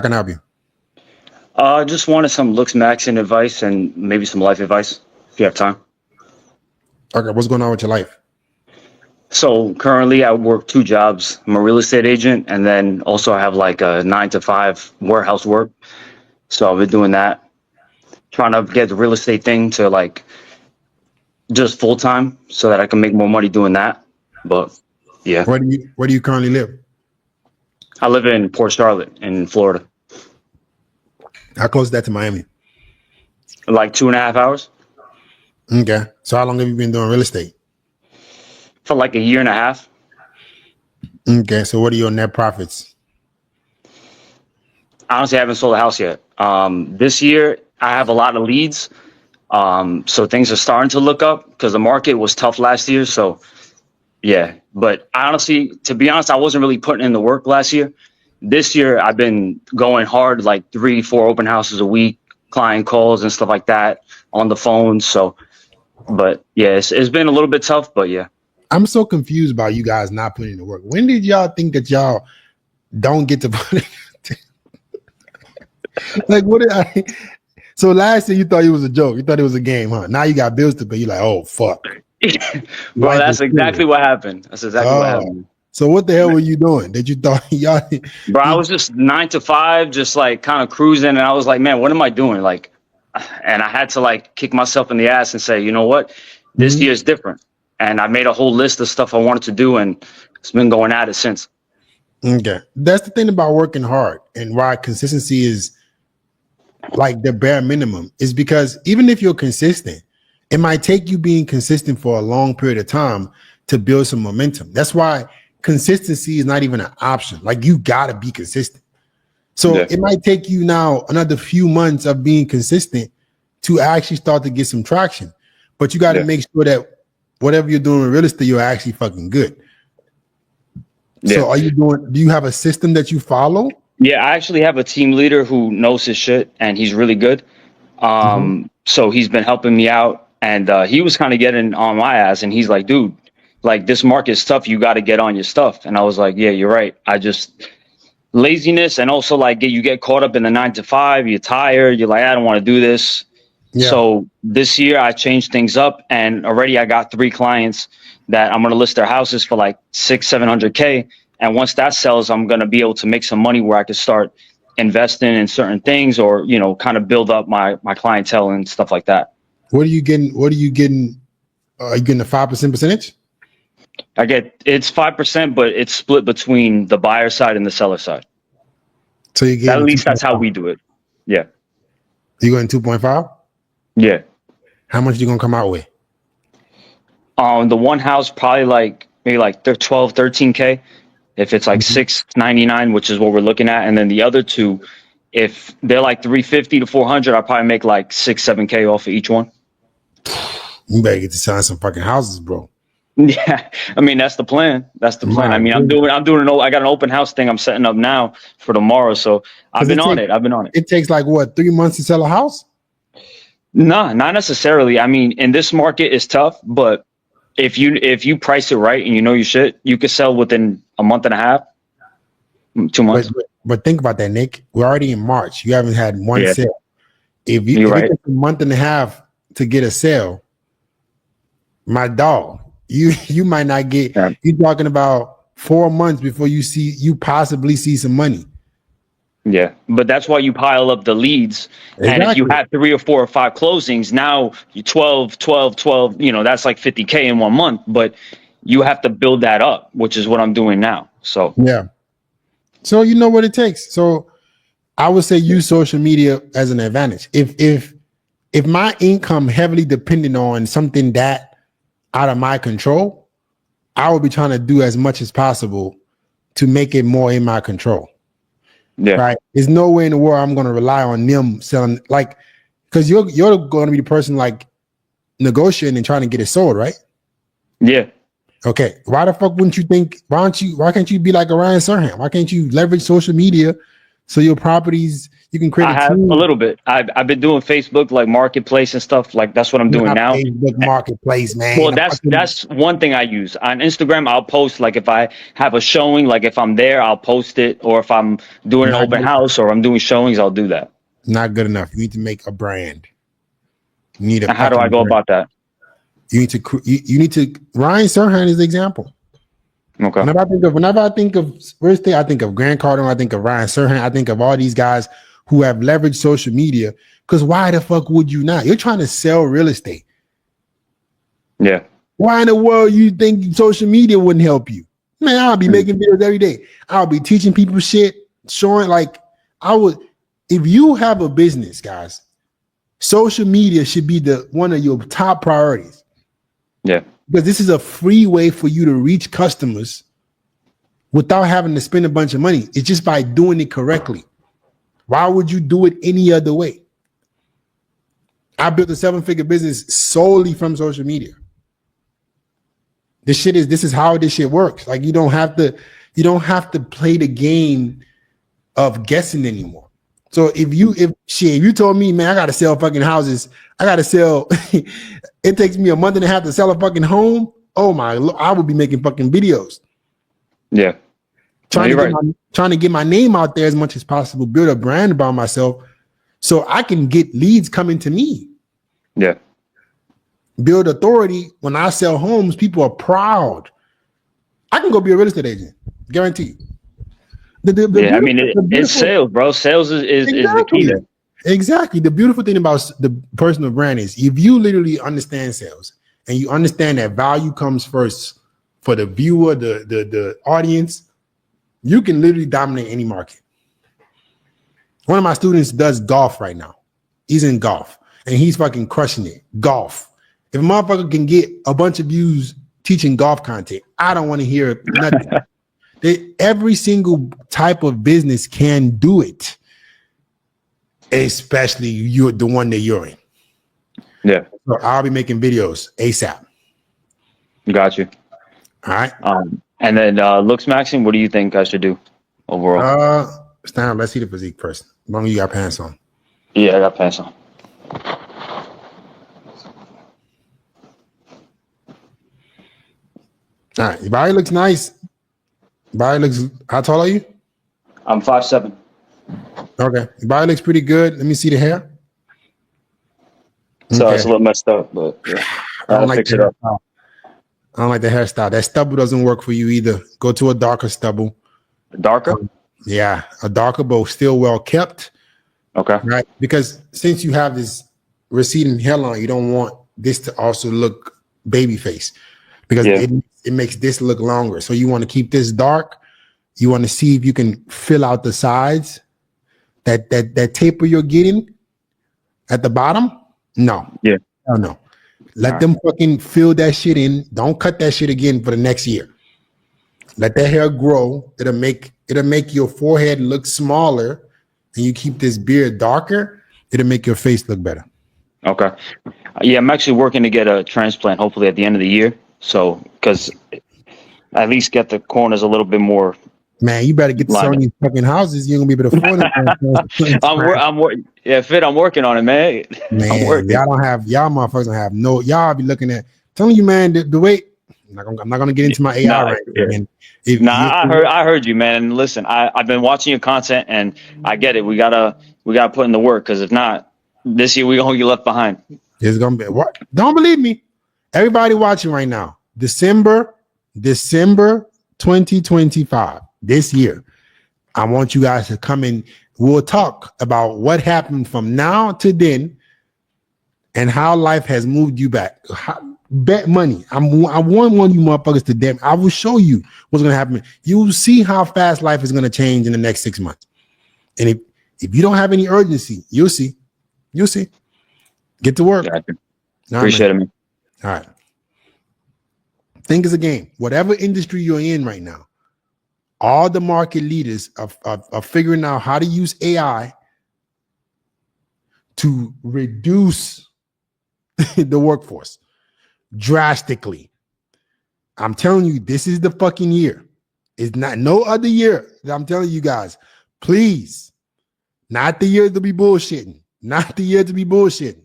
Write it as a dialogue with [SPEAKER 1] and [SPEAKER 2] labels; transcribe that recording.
[SPEAKER 1] can I help you?
[SPEAKER 2] Just wanted some looks maxing advice and maybe some life advice if you have time.
[SPEAKER 1] Okay, what's going on with your life?
[SPEAKER 2] So currently I work two jobs. I'm a real estate agent and then also I have like a 9 to 5 warehouse work. So I've been doing that, trying to get the real estate thing to like just full time so that I can make more money doing that. But yeah,
[SPEAKER 1] Where do you currently live?
[SPEAKER 2] I live in Port Charlotte in Florida.
[SPEAKER 1] How close is that to Miami?
[SPEAKER 2] Like 2.5 hours
[SPEAKER 1] Okay. So how long have you been doing real estate?
[SPEAKER 2] for like a year and a half.
[SPEAKER 1] Okay. So what are your net profits?
[SPEAKER 2] Honestly, I haven't sold a house yet. This year I have a lot of leads. So things are starting to look up because the market was tough last year. So yeah, but honestly, to be honest, I wasn't really putting in the work last year. This year I've been going hard, like 3, 4 open houses a week, client calls and stuff like that on the phone. So, but yeah, it's been a little bit tough, but yeah.
[SPEAKER 1] I'm so confused about you guys not putting in the work. When did y'all think that y'all don't get to put it? Like, what did I? So last year you thought it was a joke. You thought it was a game, huh? Now you got bills to pay. You're like, oh, fuck.
[SPEAKER 2] Bro,
[SPEAKER 1] Life
[SPEAKER 2] that's
[SPEAKER 1] is
[SPEAKER 2] exactly
[SPEAKER 1] serious.
[SPEAKER 2] what happened. That's exactly what happened.
[SPEAKER 1] So what the hell were you doing? Did you thought y'all?
[SPEAKER 2] Bro, I was just 9 to 5, just like kind of cruising. And I was like, man, what am I doing? Like, and I had to like kick myself in the ass and say, you know what? This year is different. And I made a whole list of stuff I wanted to do. And it's been going at it since.
[SPEAKER 1] Okay. That's the thing about working hard and why consistency is like the bare minimum is because even if you're consistent, it might take you being consistent for a long period of time to build some momentum. That's why consistency is not even an option. Like you got to be consistent. So
[SPEAKER 2] Yeah.
[SPEAKER 1] it might take you now another few months of being consistent to actually start to get some traction. But you got to make sure that whatever you're doing in real estate, you're actually fucking good.
[SPEAKER 2] Yeah.
[SPEAKER 1] So do you have a system that you follow?
[SPEAKER 2] Yeah, I actually have a team leader who knows his shit and he's really good. So he's been helping me out and he was kind of getting on my ass and he's like, dude, like this market's tough. You got to get on your stuff. And I was like, yeah, you're right. I just laziness and also like you get caught up in the 9 to 5. You're tired. You're like, I don't want to do this.
[SPEAKER 1] Yeah.
[SPEAKER 2] So this year I changed things up and already I got 3 clients that I'm going to list their houses for like 600-700K. And once that sells, I'm going to be able to make some money where I could start investing in certain things or, you know, kind of build up my clientele and stuff like that.
[SPEAKER 1] What are you getting? Are you getting a 5% percentage?
[SPEAKER 2] It's 5%, but it's split between the buyer side and the seller side.
[SPEAKER 1] So you get
[SPEAKER 2] At least that's how we do it. Yeah.
[SPEAKER 1] You going 2.5?
[SPEAKER 2] Yeah.
[SPEAKER 1] How much you gonna come out with?
[SPEAKER 2] The one house probably like maybe like 12, 13K. If it's like 699, which is what we're looking at, and then the other 2, if they're like 350 to 400, I'll probably make like 6-7K off of each one.
[SPEAKER 1] You better get to sign some fucking houses, bro.
[SPEAKER 2] Yeah, I mean that's the plan. That's the plan. I mean, I got an open house thing I'm setting up now for tomorrow, so I've been on it.
[SPEAKER 1] It takes like what, 3 months to sell a house?
[SPEAKER 2] No, not necessarily. I mean, in this market it's tough, but if you price it right and you know your shit, you could sell within a month and a half, 2 months.
[SPEAKER 1] But think about that, Nick. We're already in March. You haven't had one sale. If it takes a month and a half to get a sale, my dog, you might not get. Yeah. You're talking about 4 months before you possibly see some money.
[SPEAKER 2] Yeah, but that's why you pile up the leads. Exactly. And if you have 3 or 4 or 5 closings, now you 12, you know, that's like 50K in 1 month, but you have to build that up, which is what I'm doing now. So,
[SPEAKER 1] yeah. So you know what it takes. So I would say use social media as an advantage. If my income heavily depended on something that out of my control, I would be trying to do as much as possible to make it more in my control. Yeah. Right. There's no way in the world I'm going to rely on them selling, like, because you're going to be the person like negotiating and trying to get it sold, right?
[SPEAKER 2] Yeah.
[SPEAKER 1] Okay. Why the fuck wouldn't you think? Why can't you be like Orion Surham? Why can't you leverage social media so your properties You can create
[SPEAKER 2] I
[SPEAKER 1] a
[SPEAKER 2] have a
[SPEAKER 1] team.
[SPEAKER 2] little bit. I've been doing Facebook like marketplace and stuff. Like that's what I'm doing
[SPEAKER 1] Not
[SPEAKER 2] now.
[SPEAKER 1] Facebook Marketplace, man.
[SPEAKER 2] Well, that's one thing I use on Instagram. I'll post like if I have a showing, like if I'm there, I'll post it, or if I'm doing an
[SPEAKER 1] Not
[SPEAKER 2] open
[SPEAKER 1] good,
[SPEAKER 2] house or I'm doing showings, I'll do that.
[SPEAKER 1] not good enough. You need to make a brand. You need a
[SPEAKER 2] And how do I
[SPEAKER 1] fucking
[SPEAKER 2] go
[SPEAKER 1] brand.
[SPEAKER 2] about that?
[SPEAKER 1] You need to. You need to. Ryan Serhant is the example.
[SPEAKER 2] Okay.
[SPEAKER 1] Whenever I think of real estate, I think of Grant Cardone. I think of Ryan Serhant. I think of all these guys who have leveraged social media. Because why the fuck would you not? You're trying to sell real estate.
[SPEAKER 2] Yeah.
[SPEAKER 1] Why in the world you think social media wouldn't help you? Man, I'll be making videos every day. I'll be teaching people shit, showing like I would. If you have a business, guys, social media should be the one of your top priorities.
[SPEAKER 2] Yeah.
[SPEAKER 1] Because this is a free way for you to reach customers without having to spend a bunch of money. It's just by doing it correctly. Why would you do it any other way? I built a 7-figure business solely from social media. This is how this shit works. Like you don't have to play the game of guessing anymore. So if you told me, man, I gotta sell fucking houses, I gotta sell, it takes me a month and a half to sell a fucking home. Oh my, I would be making fucking videos.
[SPEAKER 2] Yeah.
[SPEAKER 1] Trying to get my name out there as much as possible, build a brand about myself so I can get leads coming to me.
[SPEAKER 2] Yeah.
[SPEAKER 1] Build authority. When I sell homes, people are proud. I can go be a real estate agent, guaranteed.
[SPEAKER 2] Yeah. I mean, it's sales, bro. Sales is the key there.
[SPEAKER 1] Exactly. The beautiful thing about the personal brand is if you literally understand sales and you understand that value comes first for the viewer, the audience, you can literally dominate any market. One of my students does golf right now. He's in golf and he's fucking crushing it. Golf. If a motherfucker can get a bunch of views teaching golf content, I don't want to hear nothing. Every single type of business can do it, especially you're the one that you're in.
[SPEAKER 2] Yeah.
[SPEAKER 1] So I'll be making videos ASAP.
[SPEAKER 2] Got you.
[SPEAKER 1] All right.
[SPEAKER 2] And then looks maxing, what do you think I should do overall?
[SPEAKER 1] Stan, let's see the physique first. As long as you got pants on.
[SPEAKER 2] Yeah, I got pants on.
[SPEAKER 1] All right. Your body looks nice. How tall are you?
[SPEAKER 2] I'm 5'7".
[SPEAKER 1] Okay. Your body looks pretty good. Let me see the hair.
[SPEAKER 2] So it's a little messed up, but yeah. I'll fix it up.
[SPEAKER 1] I don't like the hairstyle. That stubble doesn't work for you either. Go to a darker stubble.
[SPEAKER 2] Darker?
[SPEAKER 1] Yeah, a darker, but still well kept.
[SPEAKER 2] Okay.
[SPEAKER 1] Right? Because since you have this receding hairline, you don't want this to also look baby face because it makes this look longer. So you want to keep this dark. You want to see if you can fill out the sides. That taper you're getting at the bottom. No.
[SPEAKER 2] Yeah.
[SPEAKER 1] No. Let them fucking fill that shit in. Don't cut that shit again for the next year. Let that hair grow. It'll make your forehead look smaller, and you keep this beard darker. It'll make your face look better.
[SPEAKER 2] Okay. Yeah, I'm actually working to get a transplant, hopefully at the end of the year. So, because at least get the corners a little bit more.
[SPEAKER 1] Man, you better get to some of these fucking houses. You're gonna be able to afford it.
[SPEAKER 2] I'm working on it, man.
[SPEAKER 1] Man, y'all motherfuckers don't have no. Y'all be looking at. Telling you, man, the way. I'm not gonna get into my AI right now.
[SPEAKER 2] I heard you, man. And listen, I've been watching your content, and I get it. We gotta put in the work, because if not, this year we're gonna get left behind.
[SPEAKER 1] It's gonna be what? Don't believe me. Everybody watching right now, December 2025, this year. I want you guys to come in. We'll talk about what happened from now to then and how life has moved you back. Bet money. I want one of you motherfuckers to damn. I will show you what's gonna happen. You will see how fast life is gonna change in the next 6 months. And if you don't have any urgency, you'll see. You'll see. Get to work.
[SPEAKER 2] Gotcha. Appreciate it, man.
[SPEAKER 1] All right. Think it's a game. Whatever industry you're in right now, all the market leaders are figuring out how to use AI to reduce the workforce drastically. I'm telling you, this is the fucking year. It's not no other year that I'm telling you guys, please Not the year to be bullshitting. Not the year to be bullshitting.